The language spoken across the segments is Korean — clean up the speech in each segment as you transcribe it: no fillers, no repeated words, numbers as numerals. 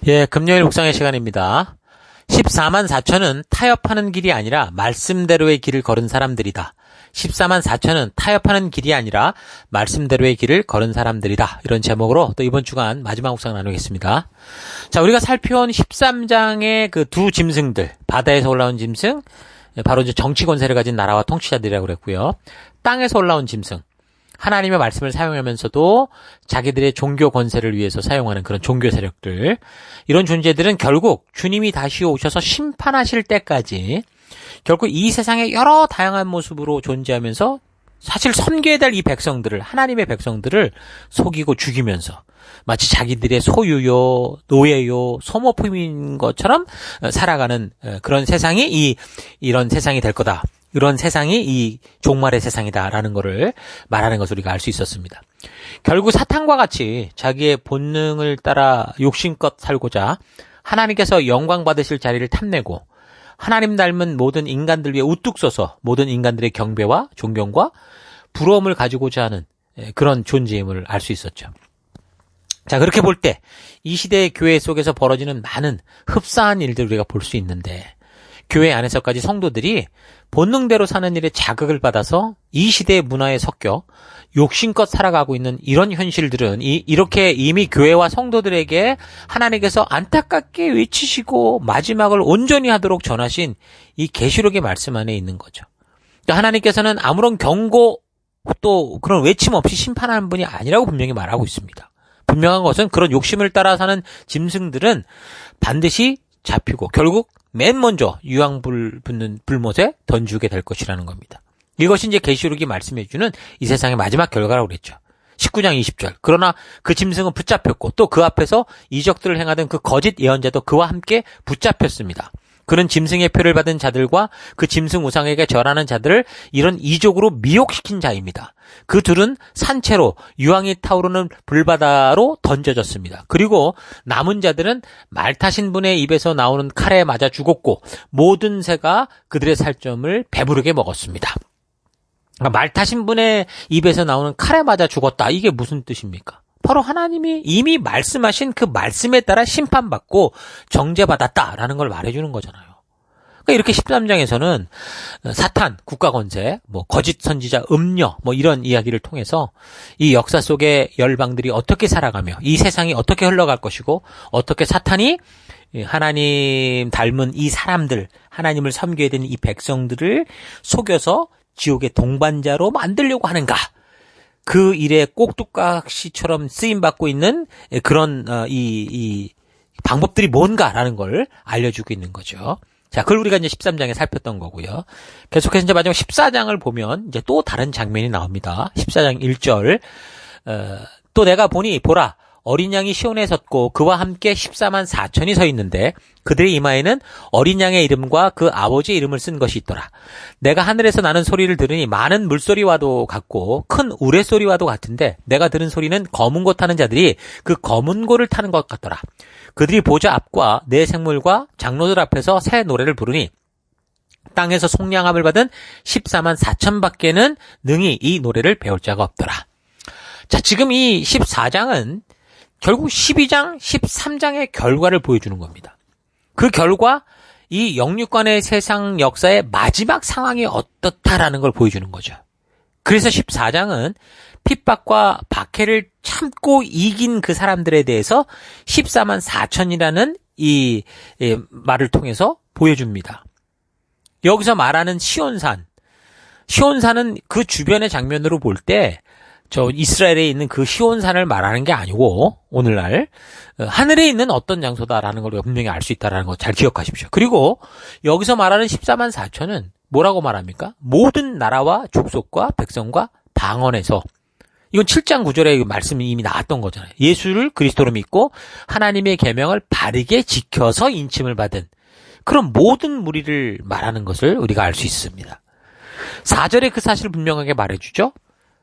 예, 금요일 묵상의 시간입니다. 14만 4천은 타협하는 길이 아니라 말씀대로의 길을 걸은 사람들이다. 14만 4천은 타협하는 길이 아니라 말씀대로의 길을 걸은 사람들이다. 이런 제목으로 또 이번 주간 마지막 묵상 나누겠습니다. 자, 우리가 살펴온 13장의 그 두 짐승들, 바다에서 올라온 짐승, 바로 이제 정치 권세를 가진 나라와 통치자들이라고 그랬고요. 땅에서 올라온 짐승, 하나님의 말씀을 사용하면서도 자기들의 종교 권세를 위해서 사용하는 그런 종교 세력들, 이런 존재들은 결국 주님이 다시 오셔서 심판하실 때까지 결국 이 세상의 여러 다양한 모습으로 존재하면서 사실 섬겨야 될 이 백성들을, 하나님의 백성들을 속이고 죽이면서 마치 자기들의 소유요, 노예요, 소모품인 것처럼 살아가는 그런 세상이 이런 세상이 될 거다. 이런 세상이 이 종말의 세상이다라는 것을 말하는 것을 우리가 알 수 있었습니다. 결국 사탄과 같이 자기의 본능을 따라 욕심껏 살고자 하나님께서 영광 받으실 자리를 탐내고 하나님 닮은 모든 인간들 위해 우뚝 서서 모든 인간들의 경배와 존경과 부러움을 가지고자 하는 그런 존재임을 알 수 있었죠. 자, 그렇게 볼 때 이 시대의 교회 속에서 벌어지는 많은 흡사한 일들을 우리가 볼 수 있는데, 교회 안에서까지 성도들이 본능대로 사는 일에 자극을 받아서 이 시대의 문화에 섞여 욕심껏 살아가고 있는 이런 현실들은 이렇게 이미 교회와 성도들에게 하나님께서 안타깝게 외치시고 마지막을 온전히 하도록 전하신 이 계시록의 말씀 안에 있는 거죠. 그러니까 하나님께서는 아무런 경고 또 그런 외침 없이 심판하는 분이 아니라고 분명히 말하고 있습니다. 분명한 것은 그런 욕심을 따라 사는 짐승들은 반드시 잡히고 결국 맨 먼저 유황불 붙는 불못에 던지게 될 것이라는 겁니다. 이것이 이제 계시록이 말씀해주는 이 세상의 마지막 결과라고 그랬죠. 19장 20절. 그러나 그 짐승은 붙잡혔고 또 그 앞에서 이적들을 행하던 그 거짓 예언자도 그와 함께 붙잡혔습니다. 그는 짐승의 표를 받은 자들과 그 짐승 우상에게 절하는 자들을 이런 이적으로 미혹시킨 자입니다. 그 둘은 산채로 유황이 타오르는 불바다로 던져졌습니다. 그리고 남은 자들은 말 타신 분의 입에서 나오는 칼에 맞아 죽었고 모든 새가 그들의 살점을 배부르게 먹었습니다. 그러니까 말 타신 분의 입에서 나오는 칼에 맞아 죽었다. 이게 무슨 뜻입니까? 바로 하나님이 이미 말씀하신 그 말씀에 따라 심판받고 정죄받았다라는 걸 말해주는 거잖아요. 그러니까 이렇게 13장에서는 사탄, 국가권세, 거짓 선지자, 음녀, 이런 이야기를 통해서 이 역사 속의 열방들이 어떻게 살아가며 이 세상이 어떻게 흘러갈 것이고 어떻게 사탄이 하나님 닮은 이 사람들, 하나님을 섬겨야 되는 이 백성들을 속여서 지옥의 동반자로 만들려고 하는가? 그 일에 꼭두각시처럼 쓰임받고 있는 그런 이 방법들이 뭔가라는 걸 알려주고 있는 거죠. 자, 그걸 우리가 이제 13장에 살폈던 거고요. 계속해서 이제 마지막 14장을 보면 이제 또 다른 장면이 나옵니다. 14장 1절. 또 내가 보니 보라 어린 양이 시온에 섰고 그와 함께 14만 4천이 서 있는데 그들의 이마에는 어린 양의 이름과 그 아버지의 이름을 쓴 것이 있더라. 내가 하늘에서 나는 소리를 들으니 많은 물소리와도 같고 큰 우레소리와도 같은데 내가 들은 소리는 검은 고 타는 자들이 그 검은 고를 타는 것 같더라. 그들이 보좌 앞과 내 생물과 장로들 앞에서 새 노래를 부르니 땅에서 속량함을 받은 14만 4천 밖에는 능히 이 노래를 배울 자가 없더라. 자, 지금 이 14장은 결국 12장, 13장의 결과를 보여주는 겁니다. 그 결과, 이 영육간의 세상 역사의 마지막 상황이 어떻다라는 걸 보여주는 거죠. 그래서 14장은 핍박과 박해를 참고 이긴 그 사람들에 대해서 14만 4천이라는 이 말을 통해서 보여줍니다. 여기서 말하는 시온산은 그 주변의 장면으로 볼 때 저 이스라엘에 있는 그 시온산을 말하는 게 아니고 오늘날 하늘에 있는 어떤 장소다라는 걸 분명히 알 수 있다는 거 잘 기억하십시오. 그리고 여기서 말하는 14만 4천은 뭐라고 말합니까? 모든 나라와 족속과 백성과 방언에서, 이건 7장 9절에 말씀이 이미 나왔던 거잖아요. 예수를 그리스도로 믿고 하나님의 계명을 바르게 지켜서 인침을 받은 그런 모든 무리를 말하는 것을 우리가 알 수 있습니다. 4절에 그 사실을 분명하게 말해주죠.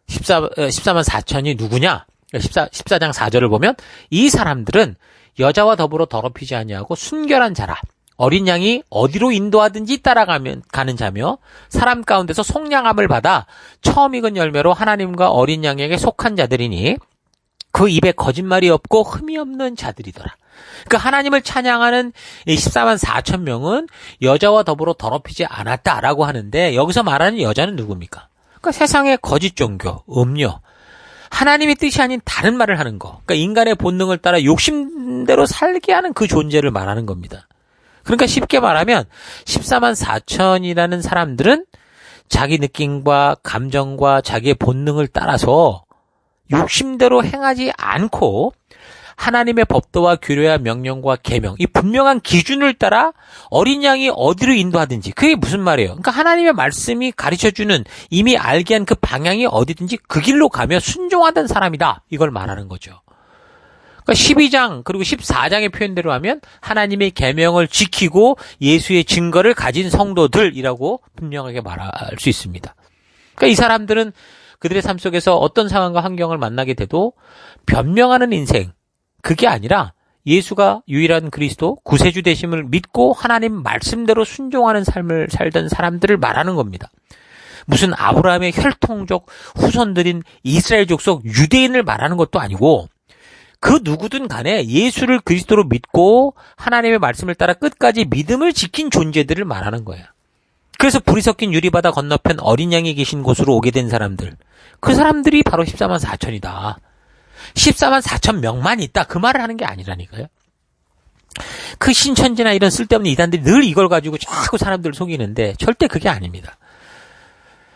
14만 4천이 누구냐? 14장 4절을 보면 이 사람들은 여자와 더불어 더럽히지 아니하고 순결한 자라. 어린 양이 어디로 인도하든지 따라가는 자며 사람 가운데서 속량함을 받아 처음 익은 열매로 하나님과 어린 양에게 속한 자들이니 그 입에 거짓말이 없고 흠이 없는 자들이더라. 그 하나님을 찬양하는 14만 4천 명은 여자와 더불어 더럽히지 않았다라고 하는데 여기서 말하는 여자는 누굽니까? 그러니까 세상의 거짓 종교, 음료, 하나님의 뜻이 아닌 다른 말을 하는 거. 그러니까 인간의 본능을 따라 욕심대로 살게 하는 그 존재를 말하는 겁니다. 그러니까 쉽게 말하면 14만 4천이라는 사람들은 자기 느낌과 감정과 자기의 본능을 따라서 욕심대로 행하지 않고 하나님의 법도와 규례와 명령과 계명, 이 분명한 기준을 따라 어린 양이 어디로 인도하든지, 그게 무슨 말이에요? 그러니까 하나님의 말씀이 가르쳐주는 이미 알게 한 그 방향이 어디든지 그 길로 가며 순종하던 사람이다, 이걸 말하는 거죠. 그러니까 12장 그리고 14장의 표현대로 하면 하나님의 계명을 지키고 예수의 증거를 가진 성도들이라고 분명하게 말할 수 있습니다. 그러니까 이 사람들은 그들의 삶 속에서 어떤 상황과 환경을 만나게 돼도 변명하는 인생, 그게 아니라 예수가 유일한 그리스도, 구세주 되심을 믿고 하나님 말씀대로 순종하는 삶을 살던 사람들을 말하는 겁니다. 무슨 아브라함의 혈통적 후손들인 이스라엘 족속 유대인을 말하는 것도 아니고 그 누구든 간에 예수를 그리스도로 믿고 하나님의 말씀을 따라 끝까지 믿음을 지킨 존재들을 말하는 거예요. 그래서 불이 섞인 유리바다 건너편 어린 양이 계신 곳으로 오게 된 사람들, 그 사람들이 바로 14만 4천이다. 14만 4천 명만 있다, 그 말을 하는 게 아니라니까요. 그 신천지나 이런 쓸데없는 이단들이 늘 이걸 가지고 자꾸 사람들을 속이는데 절대 그게 아닙니다.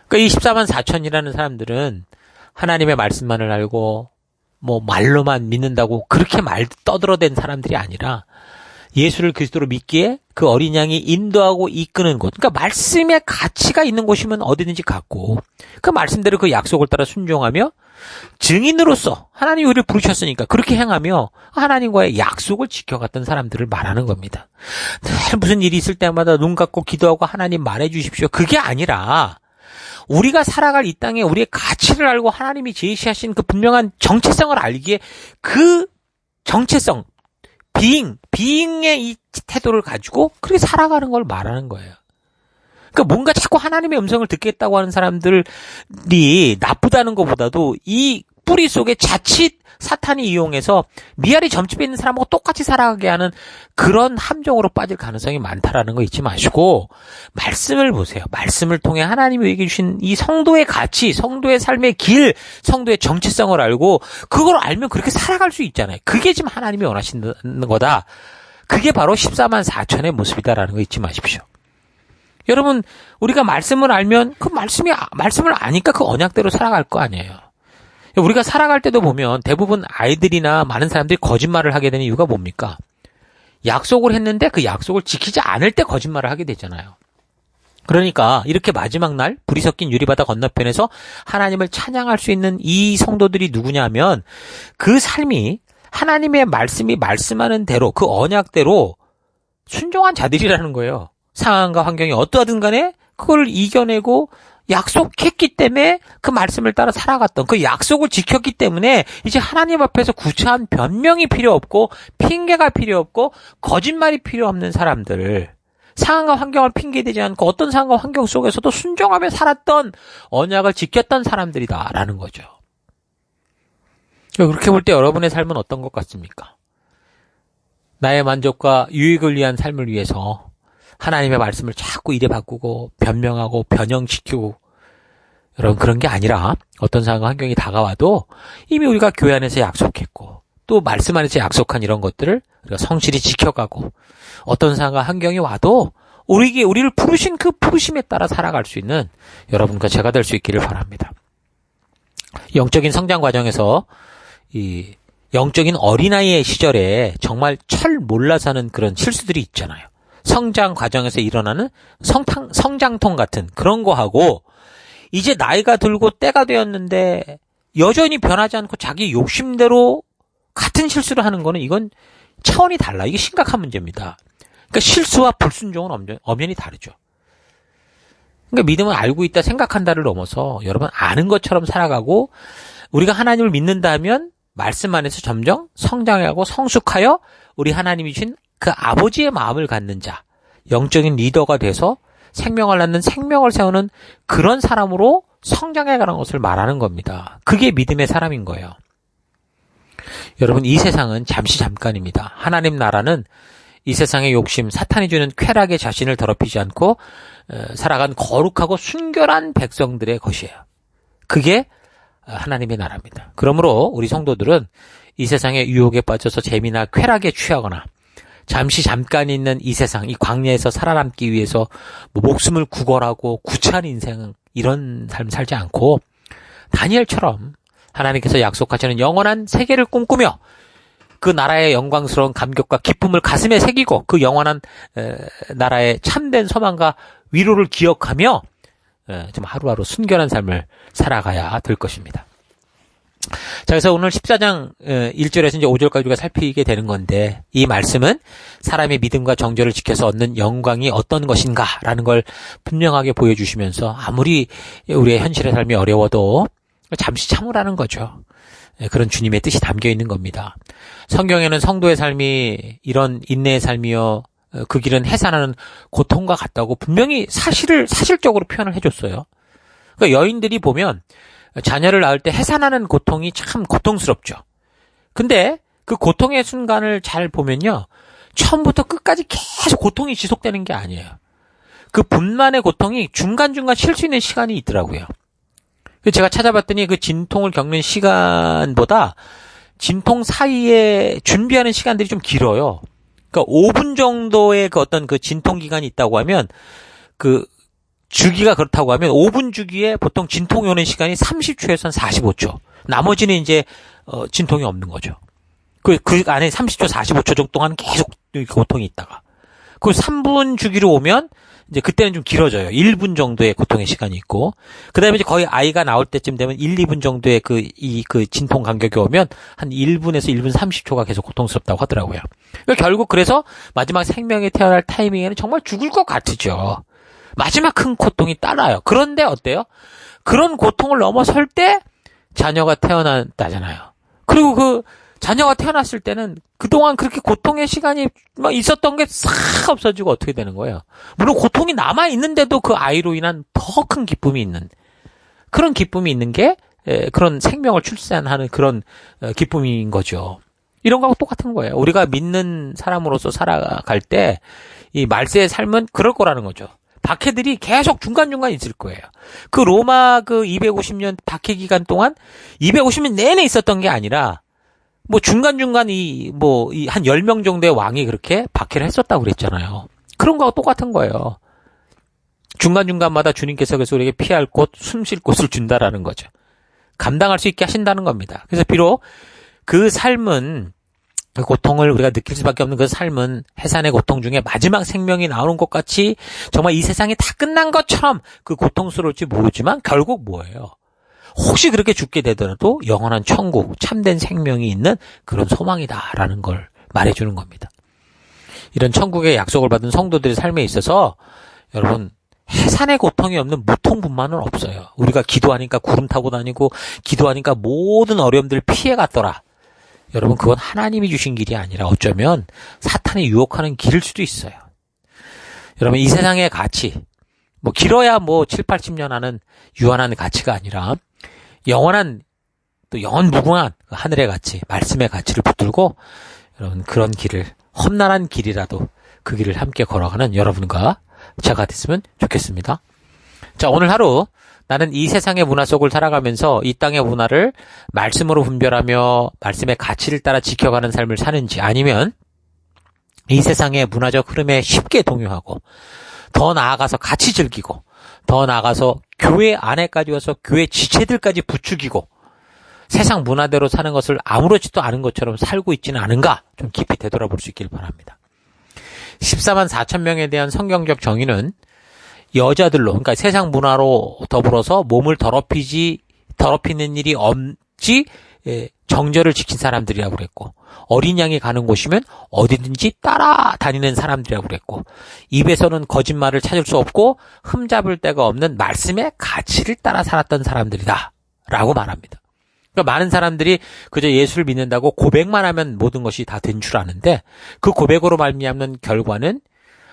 그러니까 이 14만 4천이라는 사람들은 하나님의 말씀만을 알고 뭐 말로만 믿는다고 그렇게 말 떠들어댄 사람들이 아니라 예수를 그리스도로 믿기에 그 어린 양이 인도하고 이끄는 곳, 그러니까 말씀의 가치가 있는 곳이면 어디든지 갔고 그 말씀대로 그 약속을 따라 순종하며 증인으로서 하나님이 우리를 부르셨으니까 그렇게 행하며 하나님과의 약속을 지켜갔던 사람들을 말하는 겁니다. 늘 무슨 일이 있을 때마다 눈 감고 기도하고 하나님 말해 주십시오, 그게 아니라 우리가 살아갈 이 땅에 우리의 가치를 알고 하나님이 제시하신 그 분명한 정체성을 알기에 그 정체성, 비잉의 이 태도를 가지고 그렇게 살아가는 걸 말하는 거예요. 그러니까 뭔가 자꾸 하나님의 음성을 듣겠다고 하는 사람들이 나쁘다는 것보다도 이 뿌리 속에 자칫 사탄이 이용해서 미알이 점집해 있는 사람하고 똑같이 살아가게 하는 그런 함정으로 빠질 가능성이 많다라는 거 잊지 마시고 말씀을 보세요. 말씀을 통해 하나님이 얘기해 주신 이 성도의 가치, 성도의 삶의 길, 성도의 정체성을 알고 그걸 알면 그렇게 살아갈 수 있잖아요. 그게 지금 하나님이 원하시는 거다. 그게 바로 14만 4천의 모습이다라는 거 잊지 마십시오. 여러분, 우리가 말씀을 알면 그 말씀을 아니까 그 언약대로 살아갈 거 아니에요. 우리가 살아갈 때도 보면 대부분 아이들이나 많은 사람들이 거짓말을 하게 되는 이유가 뭡니까? 약속을 했는데 그 약속을 지키지 않을 때 거짓말을 하게 되잖아요. 그러니까 이렇게 마지막 날 불이 섞인 유리바다 건너편에서 하나님을 찬양할 수 있는 이 성도들이 누구냐면 그 삶이 하나님의 말씀이 말씀하는 대로 그 언약대로 순종한 자들이라는 거예요. 상황과 환경이 어떠하든 간에 그걸 이겨내고 약속했기 때문에 그 말씀을 따라 살아갔던 그 약속을 지켰기 때문에 이제 하나님 앞에서 구차한 변명이 필요 없고 핑계가 필요 없고 거짓말이 필요 없는 사람들, 상황과 환경을 핑계대지 않고 어떤 상황과 환경 속에서도 순종하며 살았던 언약을 지켰던 사람들이다라는 거죠. 그렇게 볼 때 여러분의 삶은 어떤 것 같습니까? 나의 만족과 유익을 위한 삶을 위해서 하나님의 말씀을 자꾸 이래 바꾸고 변명하고 변형시키고 여러분 그런 게 아니라 어떤 상황과 환경이 다가와도 이미 우리가 교회 안에서 약속했고 또 말씀 안에서 약속한 이런 것들을 우리가 성실히 지켜가고 어떤 상황과 환경이 와도 우리를 부르신 그 부르심에 따라 살아갈 수 있는 여러분과 제가 될 수 있기를 바랍니다. 영적인 성장 과정에서 이 영적인 어린아이의 시절에 정말 철 몰라서 하는 그런 실수들이 있잖아요. 성장 과정에서 일어나는 성장통 같은 그런 거하고 이제 나이가 들고 때가 되었는데 여전히 변하지 않고 자기 욕심대로 같은 실수를 하는 거는 이건 차원이 달라. 이게 심각한 문제입니다. 그러니까 실수와 불순종은 엄연히 다르죠. 그러니까 믿음은 알고 있다 생각한다를 넘어서 여러분 아는 것처럼 살아가고 우리가 하나님을 믿는다면 말씀 안에서 점점 성장하고 성숙하여 우리 하나님이 주신 그 아버지의 마음을 갖는 자, 영적인 리더가 돼서 생명을 낳는 생명을 세우는 그런 사람으로 성장해가는 것을 말하는 겁니다. 그게 믿음의 사람인 거예요. 여러분, 이 세상은 잠시 잠깐입니다. 하나님 나라는 이 세상의 욕심, 사탄이 주는 쾌락에 자신을 더럽히지 않고 살아간 거룩하고 순결한 백성들의 것이에요. 그게 하나님의 나라입니다. 그러므로 우리 성도들은 이 세상의 유혹에 빠져서 재미나 쾌락에 취하거나 잠시 잠깐 있는 이 세상, 이 광야에서 살아남기 위해서 뭐 목숨을 구걸하고 구차한 인생, 이런 삶 살지 않고 다니엘처럼 하나님께서 약속하시는 영원한 세계를 꿈꾸며 그 나라의 영광스러운 감격과 기쁨을 가슴에 새기고 그 영원한 나라의 참된 소망과 위로를 기억하며 좀 하루하루 순결한 삶을 살아가야 될 것입니다. 자, 그래서 오늘 14장 1절에서 이제 5절까지 우리가 살피게 되는 건데, 이 말씀은 사람의 믿음과 정죄를 지켜서 얻는 영광이 어떤 것인가라는 걸 분명하게 보여주시면서 아무리 우리의 현실의 삶이 어려워도 잠시 참으라는 거죠. 그런 주님의 뜻이 담겨 있는 겁니다. 성경에는 성도의 삶이 이런 인내의 삶이요, 그 길은 해산하는 고통과 같다고 분명히 사실적으로 표현을 해줬어요. 그러니까 여인들이 보면 자녀를 낳을 때 해산하는 고통이 참 고통스럽죠. 근데 그 고통의 순간을 잘 보면요, 처음부터 끝까지 계속 고통이 지속되는 게 아니에요. 그 분만의 고통이 중간중간 쉴 수 있는 시간이 있더라고요. 제가 찾아봤더니 그 진통을 겪는 시간보다 진통 사이에 준비하는 시간들이 좀 길어요. 그러니까 5분 정도의 그 어떤 그 진통 기간이 있다고 하면, 그 주기가 그렇다고 하면 5분 주기에 보통 진통이 오는 시간이 30초에서 45초. 나머지는 이제 진통이 없는 거죠. 그 안에 30초, 45초 정도 동안 계속 고통이 있다가, 그 3분 주기로 오면 이제 그때는 좀 길어져요. 1분 정도의 고통의 시간이 있고, 그 다음에 이제 거의 아이가 나올 때쯤 되면 1, 2분 정도의 그 진통 간격이 오면 한 1분에서 1분 30초가 계속 고통스럽다고 하더라고요. 그러니까 결국 그래서 마지막 생명이 태어날 타이밍에는 정말 죽을 것 같으죠. 마지막 큰 고통이 따라요. 그런데 어때요? 그런 고통을 넘어설 때 자녀가 태어난다잖아요. 그리고 그 자녀가 태어났을 때는 그동안 그렇게 고통의 시간이 막 있었던 게 싹 없어지고 어떻게 되는 거예요? 물론 고통이 남아있는데도 그 아이로 인한 더 큰 기쁨이 있는, 그런 기쁨이 있는 게 그런 생명을 출산하는 그런 기쁨인 거죠. 이런 거하고 똑같은 거예요. 우리가 믿는 사람으로서 살아갈 때 이 말세의 삶은 그럴 거라는 거죠. 박해들이 계속 중간중간 있을 거예요. 그 로마 그 250년 박해 기간 동안 250년 내내 있었던 게 아니라 뭐 중간중간 한 10명 정도의 왕이 그렇게 박해를 했었다고 그랬잖아요. 그런 거하고 똑같은 거예요. 중간중간마다 주님께서 그래서 우리에게 피할 곳, 숨 쉴 곳을 준다라는 거죠. 감당할 수 있게 하신다는 겁니다. 그래서 비록 그 삶은, 그 고통을 우리가 느낄 수밖에 없는 그 삶은 해산의 고통 중에 마지막 생명이 나오는 것 같이 정말 이 세상이 다 끝난 것처럼 그 고통스러울지 모르지만 결국 뭐예요? 혹시 그렇게 죽게 되더라도 영원한 천국, 참된 생명이 있는 그런 소망이다라는 걸 말해주는 겁니다. 이런 천국의 약속을 받은 성도들의 삶에 있어서 여러분, 해산의 고통이 없는 무통분만은 없어요. 우리가 기도하니까 구름 타고 다니고 기도하니까 모든 어려움들 피해갔더라. 여러분, 그건 하나님이 주신 길이 아니라 어쩌면 사탄이 유혹하는 길일 수도 있어요. 여러분, 이 세상의 가치, 뭐 길어야 뭐 7, 80년 하는 유한한 가치가 아니라 영원한, 또 영원 무궁한 하늘의 가치, 말씀의 가치를 붙들고 여러분, 그런 길을, 험난한 길이라도 그 길을 함께 걸어가는 여러분과 제가 됐으면 좋겠습니다. 자, 오늘 하루 나는 이 세상의 문화 속을 살아가면서 이 땅의 문화를 말씀으로 분별하며 말씀의 가치를 따라 지켜가는 삶을 사는지, 아니면 이 세상의 문화적 흐름에 쉽게 동요하고 더 나아가서 같이 즐기고 더 나아가서 교회 안에까지 와서 교회 지체들까지 부추기고 세상 문화대로 사는 것을 아무렇지도 않은 것처럼 살고 있지는 않은가, 좀 깊이 되돌아볼 수 있길 바랍니다. 14만 4천 명에 대한 성경적 정의는 여자들로, 그러니까 세상 문화로 더불어서 몸을 더럽히는 일이 없지 정절을 지킨 사람들이라고 그랬고, 어린 양이 가는 곳이면 어디든지 따라다니는 사람들이라고 그랬고, 입에서는 거짓말을 찾을 수 없고 흠잡을 데가 없는 말씀의 가치를 따라 살았던 사람들이다 라고 말합니다. 그러니까 많은 사람들이 그저 예수를 믿는다고 고백만 하면 모든 것이 다 된 줄 아는데, 그 고백으로 말미암는 결과는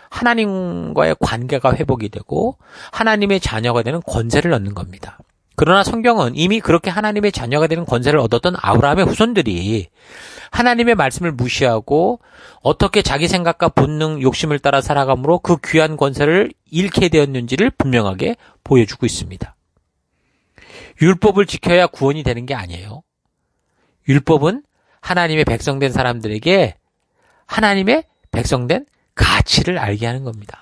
하나님과의 관계가 회복이 되고 하나님의 자녀가 되는 권세를 얻는 겁니다. 그러나 성경은 이미 그렇게 하나님의 자녀가 되는 권세를 얻었던 아브라함의 후손들이 하나님의 말씀을 무시하고 어떻게 자기 생각과 본능, 욕심을 따라 살아감으로 그 귀한 권세를 잃게 되었는지를 분명하게 보여주고 있습니다. 율법을 지켜야 구원이 되는 게 아니에요. 율법은 하나님의 백성된 사람들에게 하나님의 백성된 가치를 알게 하는 겁니다.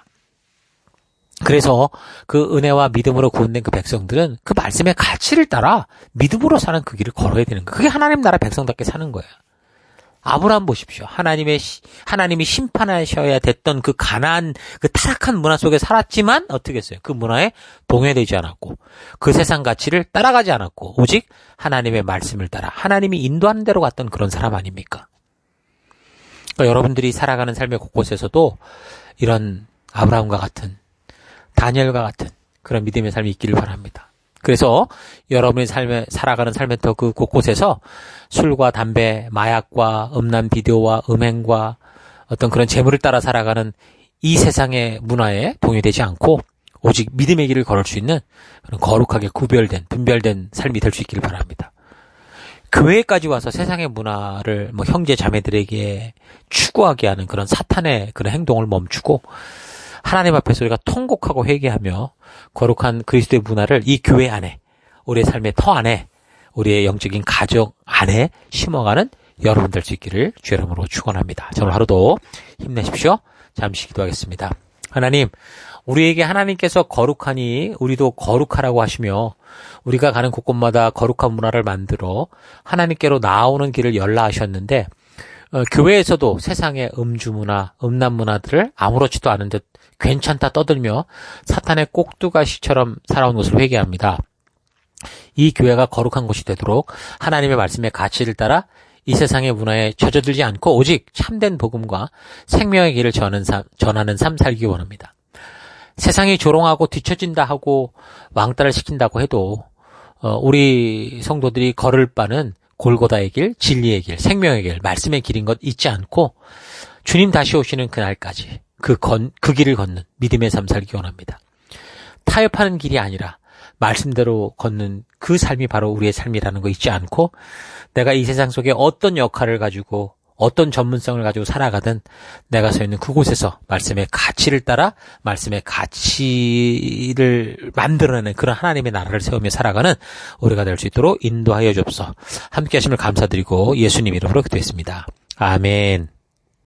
그래서 그 은혜와 믿음으로 구원된 그 백성들은 그 말씀의 가치를 따라 믿음으로 사는 그 길을 걸어야 되는 거예요. 그게 하나님 나라 백성답게 사는 거예요. 아브라함 보십시오. 하나님이 심판하셔야 됐던 그 가나안, 그 타락한 문화 속에 살았지만 어떻게 했어요? 그 문화에 동요되지 않았고 그 세상 가치를 따라가지 않았고 오직 하나님의 말씀을 따라 하나님이 인도하는 대로 갔던 그런 사람 아닙니까? 그러니까 여러분들이 살아가는 삶의 곳곳에서도 이런 아브라함과 같은 다니엘과 같은 그런 믿음의 삶이 있기를 바랍니다. 그래서 여러분이 살아가는 삶의 터 그 곳곳에서 술과 담배, 마약과 음란 비디오와 음행과 어떤 그런 재물을 따라 살아가는 이 세상의 문화에 동요되지 않고 오직 믿음의 길을 걸을 수 있는 그런 거룩하게 분별된 삶이 될 수 있기를 바랍니다. 교회까지 와서 세상의 문화를 형제 자매들에게 추구하게 하는 그런 사탄의 그런 행동을 멈추고 하나님 앞에서 우리가 통곡하고 회개하며 거룩한 그리스도의 문화를 이 교회 안에, 우리의 삶의 터 안에, 우리의 영적인 가정 안에 심어가는 여러분 될 수 있기를 주 이름으로 축원합니다. 오늘 하루도 힘내십시오. 잠시 기도하겠습니다. 하나님, 우리에게 하나님께서 거룩하니 우리도 거룩하라고 하시며 우리가 가는 곳곳마다 거룩한 문화를 만들어 하나님께로 나아오는 길을 열라 하셨는데 교회에서도 세상의 음주 문화, 음란 문화들을 아무렇지도 않은 듯 괜찮다 떠들며 사탄의 꼭두가시처럼 살아온 것을 회개합니다. 이 교회가 거룩한 곳이 되도록 하나님의 말씀의 가치를 따라 이 세상의 문화에 젖어들지 않고 오직 참된 복음과 생명의 길을 전하는 삶 살기 원합니다. 세상이 조롱하고 뒤처진다 하고 왕따를 시킨다고 해도 우리 성도들이 걸을 바는 골고다의 길, 진리의 길, 생명의 길, 말씀의 길인 것 잊지 않고 주님 다시 오시는 그날까지 그 길을 걷는 믿음의 삶 살기 원합니다. 타협하는 길이 아니라 말씀대로 걷는 그 삶이 바로 우리의 삶이라는 거 잊지 않고 내가 이 세상 속에 어떤 역할을 가지고 어떤 전문성을 가지고 살아가든 내가 서 있는 그곳에서 말씀의 가치를 따라 말씀의 가치를 만들어내는 그런 하나님의 나라를 세우며 살아가는 우리가 될 수 있도록 인도하여 주옵소서. 함께 하심을 감사드리고 예수님 이름으로 기도했습니다. 아멘.